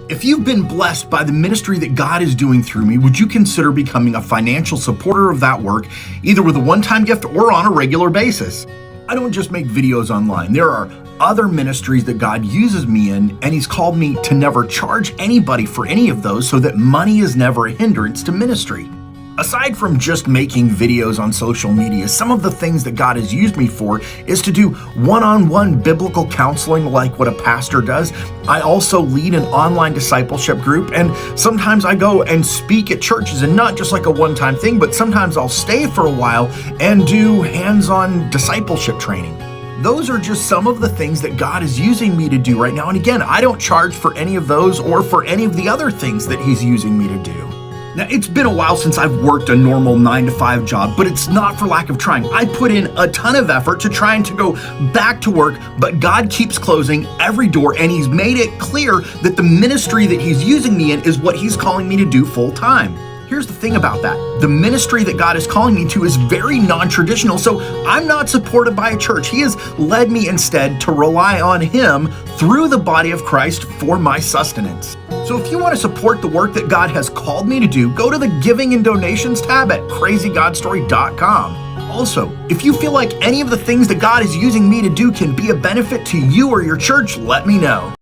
If you've been blessed by the ministry that God is doing through me, would you consider becoming a financial supporter of that work, either with a one-time gift or on a regular basis? I don't just make videos online. There are other ministries that God uses me in, and He's called me to never charge anybody for any of those so that money is never a hindrance to ministry. Aside from just making videos on social media, some of the things that God has used me for is to do one-on-one biblical counseling like what a pastor does. I also lead an online discipleship group, and sometimes I go and speak at churches, and not just like a one-time thing, but sometimes I'll stay for a while and do hands-on discipleship training. Those are just some of the things that God is using me to do right now. And again, I don't charge for any of those or for any of the other things that He's using me to do. Now, it's been a while since I've worked a normal 9-to-5 job, but it's not for lack of trying. I put in a ton of effort to trying to go back to work, but God keeps closing every door, and He's made it clear that the ministry that He's using me in is what He's calling me to do full time. Here's the thing about that. The ministry that God is calling me to is very non-traditional, so I'm not supported by a church. He has led me instead to rely on Him through the body of Christ for my sustenance. So if you want to support the work that God has called me to do, go to the Giving and Donations tab at crazygodstory.com. Also, if you feel like any of the things that God is using me to do can be a benefit to you or your church, let me know.